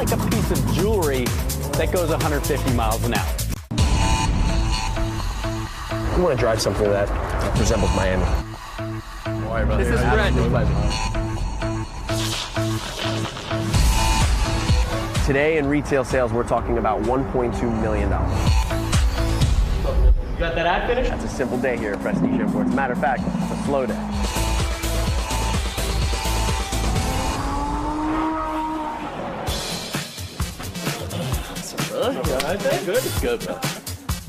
like a piece of jewelry that goes 150 miles an hour. You want to drive something that resembles Miami. This is Brett. Today in retail sales, we're talking about $1.2 million. You got that ad finished? That's a simple day here at Prestige Imports. Matter of fact, it's a slow day. Good, bro.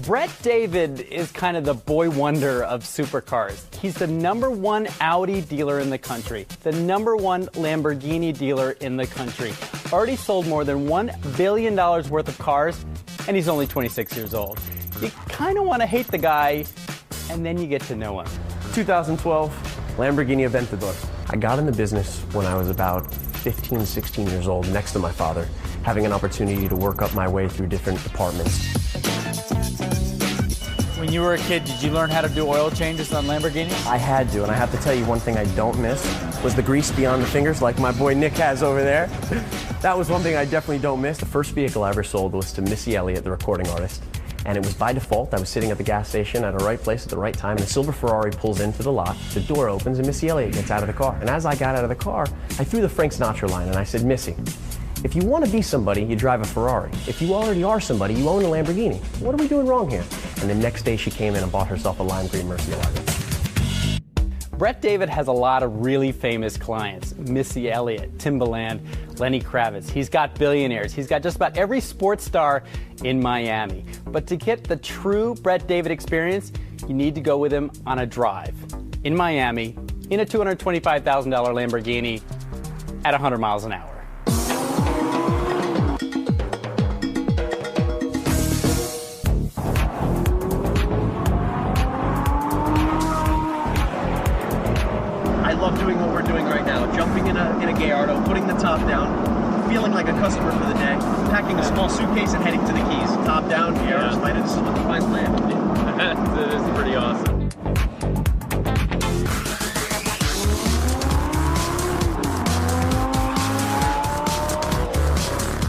Brett David is kind of the boy wonder of supercars. He's the #1 Audi dealer in the country, the #1 Lamborghini dealer in the country. Already sold more than $1 billion worth of cars, and he's only 26 years old. You kind of want to hate the guy, and then you get to know him. 2012, Lamborghini Aventador. I got in the business when I was about 15, 16 years old, next to my father, having an opportunity to work up my way through different departments. When you were a kid, did you learn how to do oil changes on Lamborghinis? I had to, and I have to tell you one thing I don't miss was the grease beyond the fingers like my boy Nick has over there. That was one thing I definitely don't miss. The first vehicle I ever sold was to Missy Elliott, the recording artist. And it was by default. I was sitting at the gas station at the right place at the right time, and a silver Ferrari pulls into the lot, the door opens, and Missy Elliott gets out of the car. And as I got out of the car, I threw the Frank Sinatra line, and I said, Missy, if you want to be somebody, you drive a Ferrari. If you already are somebody, you own a Lamborghini. What are we doing wrong here? And the next day she came in and bought herself a lime green Murcielago. Brett David has a lot of really famous clients. Missy Elliott, Timbaland, Lenny Kravitz. He's got billionaires. He's got just about every sports star in Miami. But to get the true Brett David experience, you need to go with him on a drive in Miami in a $225,000 Lamborghini at 100 miles an hour. I love doing what we're doing right now, jumping in a Gallardo, putting the top down, feeling like a customer for the day, packing a small suitcase and heading to the Keys. Top down, Gallardo Spider, this is what defines land. That is pretty awesome.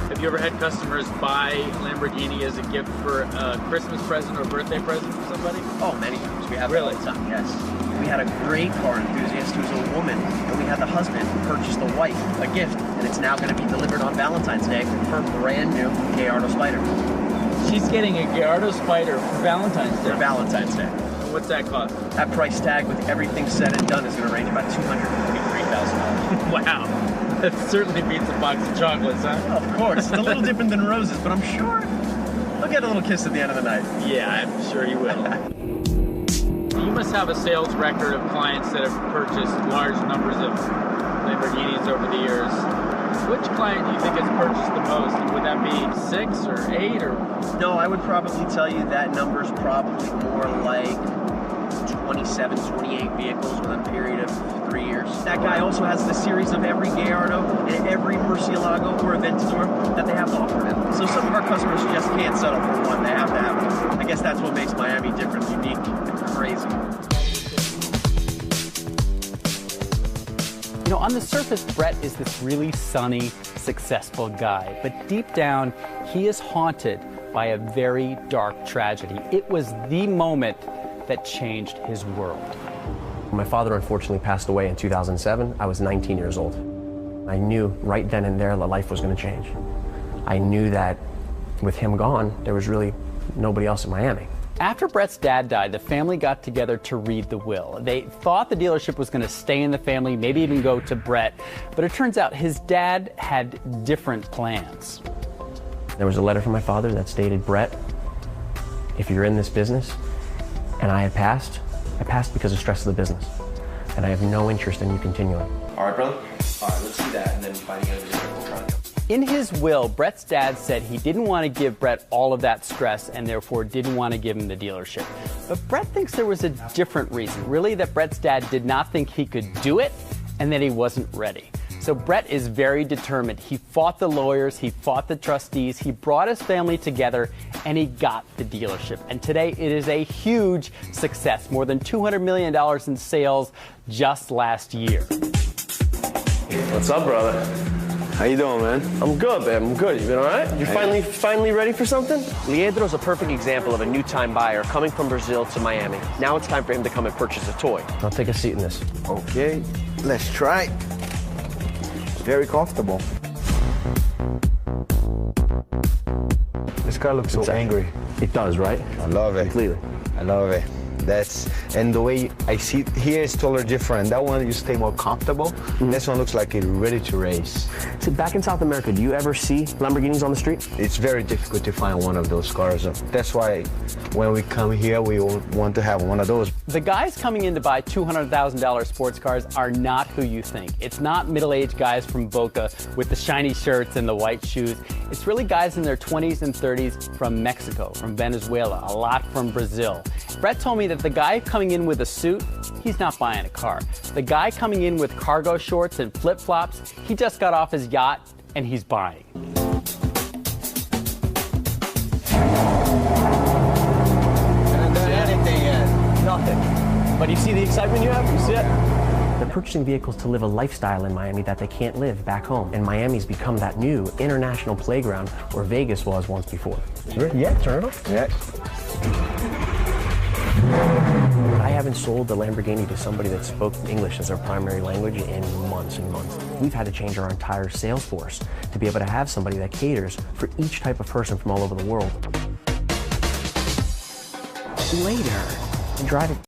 Have you ever had customers buy Lamborghini as a gift for a Christmas present or birthday present for somebody? Oh, many times. We have Really? all the time, yes. We had a great car enthusiast who's a woman, and we had the husband who purchased the wife a gift, and it's now going to be delivered on Valentine's Day, her brand new Gallardo Spider. She's getting a Gallardo Spider for Valentine's Day. For Valentine's Day. And what's that cost? That price tag with everything said and done is going to range about $243,000. Wow. That certainly beats a box of chocolates, huh? Of course. It's a little different than roses, but I'm sure he'll get a little kiss at the end of the night. Yeah, I'm sure you will. You must have a sales record of clients that have purchased large numbers of Lamborghinis over the years. Which client do you think has purchased the most? Would that be 6 or 8 or? No, I would probably tell you that number's probably more like 27, 28 vehicles within a period of 3 years. That guy also has the series of every Gallardo and every Murcielago or Aventador that they have to offer him. So some of our customers just can't settle for one. They have to have it. I guess that's what makes Miami different, unique, and crazy. You know, on the surface, Brett is this really sunny, successful guy. But deep down, he is haunted by a very dark tragedy. It was the moment that changed his world. My father unfortunately passed away in 2007. I was 19 years old. I knew right then and there that life was going to change. I knew that with him gone, there was really nobody else in Miami. After Brett's dad died, the family got together to read the will. They thought the dealership was going to stay in the family, maybe even go to Brett. But it turns out his dad had different plans. There was a letter from my father that stated, Brett, if you're in this business, and I passed because of stress of the business. And I have no interest in you continuing. All right, brother? All right, let's see that, and then finding out if it's full time. In his will, Brett's dad said he didn't want to give Brett all of that stress and therefore didn't want to give him the dealership. But Brett thinks there was a different reason, really, that Brett's dad did not think he could do it and that he wasn't ready. So Brett is very determined. He fought the lawyers, he fought the trustees, he brought his family together, and he got the dealership. And today it is a huge success, more than $200 million in sales just last year. What's up, brother? How you doing, man? I'm good, babe. I'm good. You been all right? You finally ready for something? Leandro's a perfect example of a new-time buyer coming from Brazil to Miami. Now it's time for him to come and purchase a toy. I'll take a seat in this. Okay, let's try. Very comfortable. This car looks so angry. It does, right? I love it. Completely. I love it. And the way I see it here is totally different. That one you stay more comfortable. This one looks like it's ready to race. So back in South America, do you ever see Lamborghinis on the street? It's very difficult to find one of those cars. That's why when we come here, we want to have one of those. The guys coming in to buy $200,000 sports cars are not who you think. It's not middle-aged guys from Boca with the shiny shirts and the white shoes. It's really guys in their 20s and 30s from Mexico, from Venezuela, a lot from Brazil. Brett told me that the guy coming in with a suit, he's not buying a car. The guy coming in with cargo shorts and flip-flops, he just got off his yacht and he's buying. Haven't done anything yet. Nothing. But you see the excitement you have? You see it? They're purchasing vehicles to live a lifestyle in Miami that they can't live back home. And Miami's become that new international playground where Vegas was once before. Yeah, turn it off. Yeah. I haven't sold the Lamborghini to somebody that spoke English as their primary language in months and months. We've had to change our entire sales force to be able to have somebody that caters for each type of person from all over the world. Later, drive it.